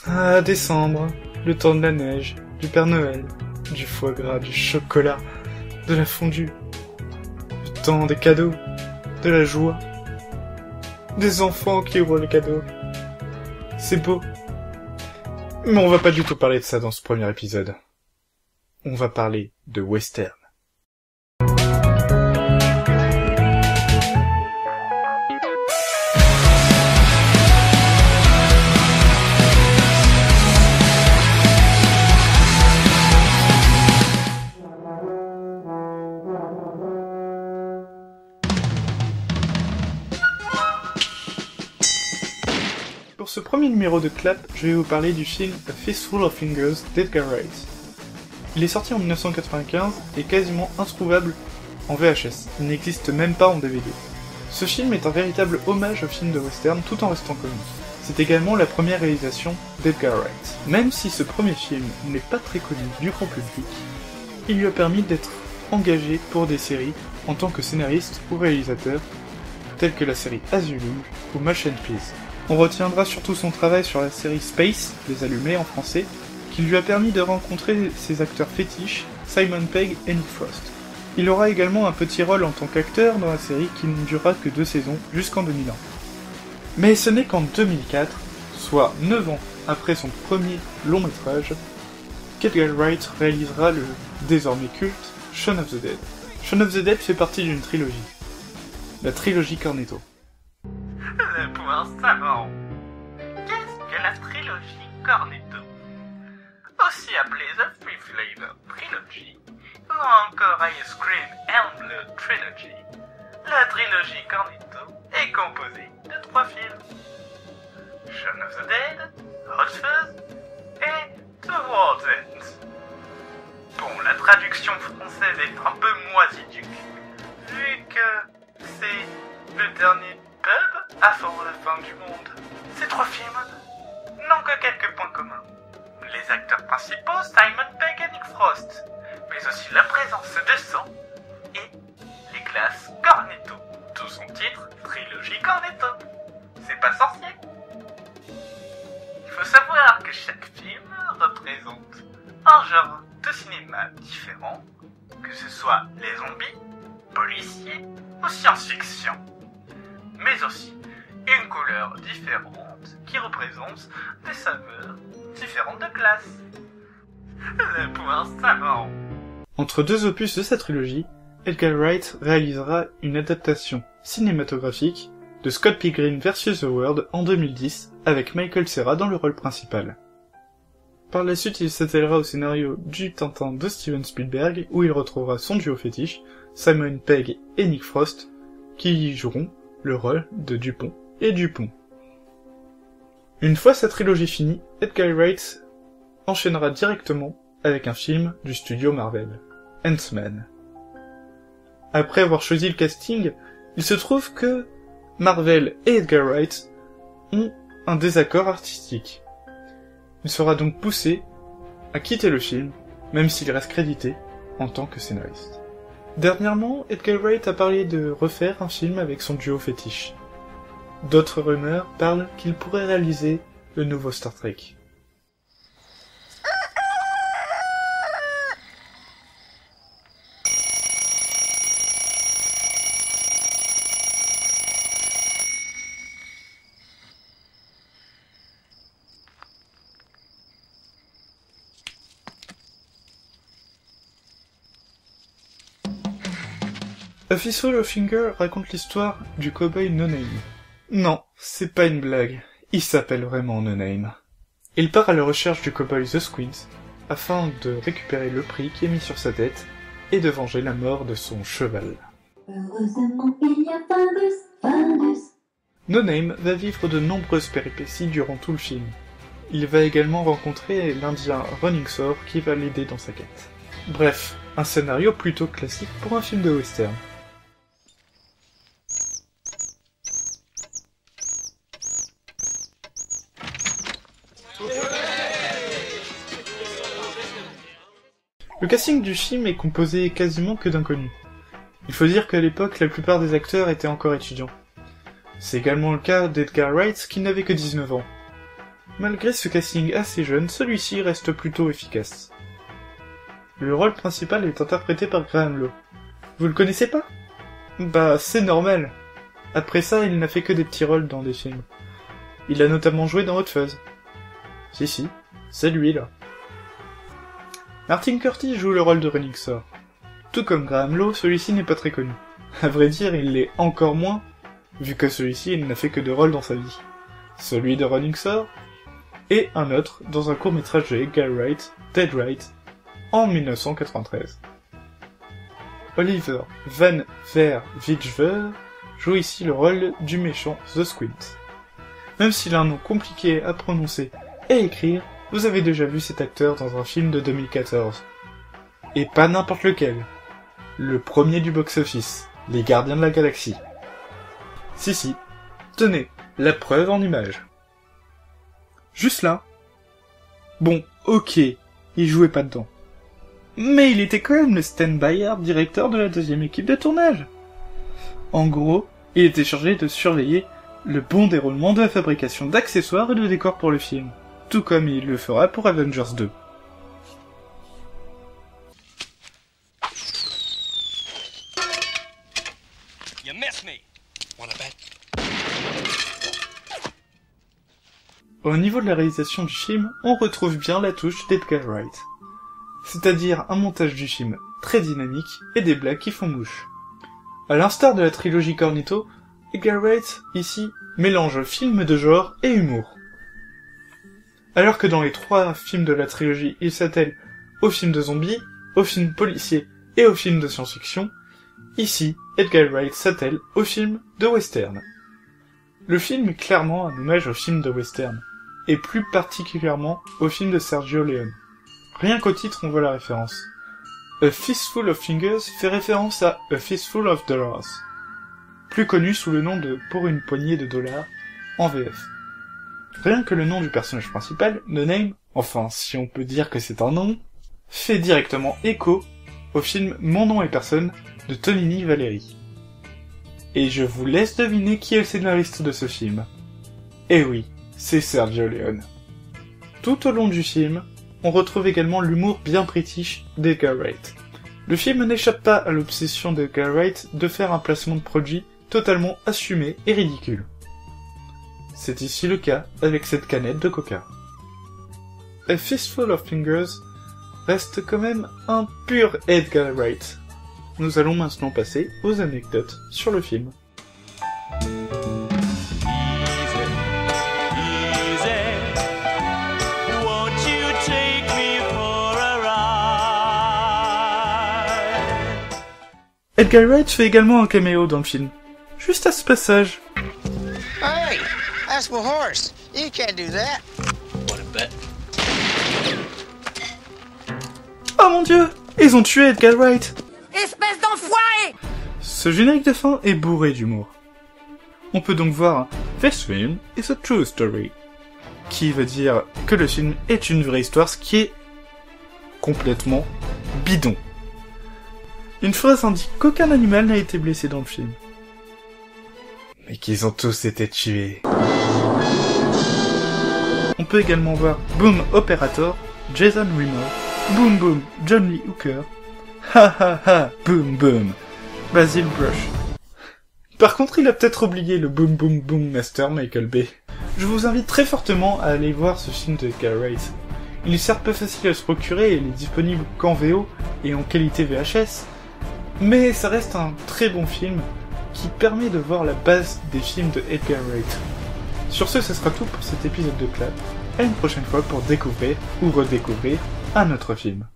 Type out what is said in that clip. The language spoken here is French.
Ah, décembre, le temps de la neige, du Père Noël, du foie gras, du chocolat, de la fondue, le temps des cadeaux, de la joie, des enfants qui ouvrent les cadeaux. C'est beau. Mais on va pas du tout parler de ça dans ce premier épisode. On va parler de western. Pour ce premier numéro de Clap, je vais vous parler du film A Fistful of Fingers d'Edgar Wright. Il est sorti en 1995 et quasiment introuvable en VHS, il n'existe même pas en DVD. Ce film est un véritable hommage au film de western tout en restant comique. C'est également la première réalisation d'Edgar Wright. Même si ce premier film n'est pas très connu du grand public, il lui a permis d'être engagé pour des séries en tant que scénariste ou réalisateur, telles que la série Asylum ou Mash and Peace. On retiendra surtout son travail sur la série Space, Les Allumés en français, qui lui a permis de rencontrer ses acteurs fétiches, Simon Pegg et Nick Frost. Il aura également un petit rôle en tant qu'acteur dans la série qui ne durera que 2 saisons, jusqu'en 2001. Mais ce n'est qu'en 2004, soit 9 ans après son premier long métrage, qu'Edgar Wright réalisera le désormais culte Shaun of the Dead. Shaun of the Dead fait partie d'une trilogie, la trilogie Cornetto. Le point savant. Qu'est-ce que la trilogie Cornetto? Aussi appelée The Three Flavor Trilogy, ou encore Ice Cream and Blood Trilogy, la trilogie Cornetto est composée de 3 films. Shaun of the Dead, Hot Fuzz et The World's End. Bon, la traduction française est un peu moisiduque, vu que c'est le dernier pub avant la fin du monde. Ces 3 films n'ont que quelques points communs. Les acteurs principaux, Simon Pegg et Nick Frost, mais aussi la présence de sang et les classes Cornetto, d'où son titre, Trilogie Cornetto. C'est pas sorcier. Il faut savoir que chaque film représente un genre de cinéma différent, que ce soit les zombies, policiers ou science-fiction, mais aussi une couleur différente qui représente des saveurs différentes de classe. Le point savant. Entre 2 opus de sa trilogie, Edgar Wright réalisera une adaptation cinématographique de Scott Pilgrim vs. The World en 2010 avec Michael Cera dans le rôle principal. Par la suite, il s'attellera au scénario du Tintin de Steven Spielberg où il retrouvera son duo fétiche, Simon Pegg et Nick Frost, qui y joueront le rôle de Dupont et Dupont. Une fois sa trilogie finie, Edgar Wright enchaînera directement avec un film du studio Marvel, Ant-Man. Après avoir choisi le casting, il se trouve que Marvel et Edgar Wright ont un désaccord artistique. Il sera donc poussé à quitter le film, même s'il reste crédité en tant que scénariste. Dernièrement, Edgar Wright a parlé de refaire un film avec son duo fétiche. D'autres rumeurs parlent qu'il pourrait réaliser le nouveau Star Trek. A Fistful of Fingers raconte l'histoire du cow-boy No Name. Non, c'est pas une blague, il s'appelle vraiment No Name. Il part à la recherche du cow-boy The Squint, afin de récupérer le prix qui est mis sur sa tête, et de venger la mort de son cheval. Heureusement, il y a Findus. No Name va vivre de nombreuses péripéties durant tout le film. Il va également rencontrer l'Indien Running Sword qui va l'aider dans sa quête. Bref, un scénario plutôt classique pour un film de western. Le casting du film est composé quasiment que d'inconnus. Il faut dire qu'à l'époque, la plupart des acteurs étaient encore étudiants. C'est également le cas d'Edgar Wright, qui n'avait que 19 ans. malgré ce casting assez jeune, celui-ci reste plutôt efficace. Le rôle principal est interprété par Graham Lowe. Vous le connaissez pas? Bah, c'est normal. Après ça, il n'a fait que des petits rôles dans des films. Il a notamment joué dans Hot Fuzz. Si, c'est lui là. Martin Curtis joue le rôle de Running Thor. Tout comme Graham Lowe, celui-ci n'est pas très connu. À vrai dire, il l'est encore moins, vu que celui-ci il n'a fait que 2 rôles dans sa vie. Celui de Running Thor, et un autre dans un court-métrage de Edgar Wright, Dead Right, en 1993. Oliver Van Verwijver joue ici le rôle du méchant The Squint. Même s'il a un nom compliqué à prononcer et écrire, vous avez déjà vu cet acteur dans un film de 2014. Et pas n'importe lequel. Le premier du box-office, Les Gardiens de la Galaxie. Si, tenez, la preuve en image. Juste là. Bon, ok, il jouait pas dedans. Mais il était quand même le stand-by directeur de la 2e équipe de tournage. En gros, il était chargé de surveiller le bon déroulement de la fabrication d'accessoires et de décors pour le film, tout comme il le fera pour Avengers 2. You miss me. Wanna bet? Au niveau de la réalisation du film, on retrouve bien la touche d'Edgar Wright. C'est-à-dire un montage du film très dynamique et des blagues qui font mouche. À l'instar de la trilogie Cornetto, Edgar Wright, ici, mélange film de genre et humour. Alors que dans les 3 films de la trilogie, il s'attelle aux films de zombies, aux films policiers et aux films de science-fiction, ici, Edgar Wright s'attelle aux films de western. Le film est clairement un hommage aux films de western, et plus particulièrement aux films de Sergio Leone. Rien qu'au titre, on voit la référence. A Fistful of Fingers fait référence à A Fistful of Dollars, plus connu sous le nom de Pour une poignée de dollars en VF. Rien que le nom du personnage principal, No Name, enfin si on peut dire que c'est un nom, fait directement écho au film Mon nom est personne de Tonini Valéry. Et je vous laisse deviner qui est le scénariste de ce film. Eh oui, c'est Sergio Leone. Tout au long du film, on retrouve également l'humour bien british d'Edgar Wright. Le film n'échappe pas à l'obsession d'Edgar Wright de faire un placement de produit totalement assumé et ridicule. C'est ici le cas avec cette canette de coca. A Fistful of Fingers reste quand même un pur Edgar Wright. Nous allons maintenant passer aux anecdotes sur le film. Edgar Wright fait également un caméo dans le film, juste à ce passage. Hey, that's my horse. You can't do that. Wanna bet? Oh mon dieu, ils ont tué Edgar Wright. Espèce d'enfoiré! Ce générique de fin est bourré d'humour. On peut donc voir This film is a true story, qui veut dire que le film est une vraie histoire, ce qui est complètement bidon. Une phrase indique qu'aucun animal n'a été blessé dans le film. Mais qu'ils ont tous été tués. On peut également voir Boom Operator, Jason Remote, Boom Boom, John Lee Hooker, Ha ha ha, Boom Boom, Basil Brush. Par contre, il a peut-être oublié le Boom Boom Boom Master Michael Bay. Je vous invite très fortement à aller voir ce film de Edgar Wright. Il est certes pas facile à se procurer et il est disponible qu'en VO et en qualité VHS, mais ça reste un très bon film qui permet de voir la base des films de Edgar Wright. Sur ce sera tout pour cet épisode de Clap. À une prochaine fois pour découvrir ou redécouvrir un autre film.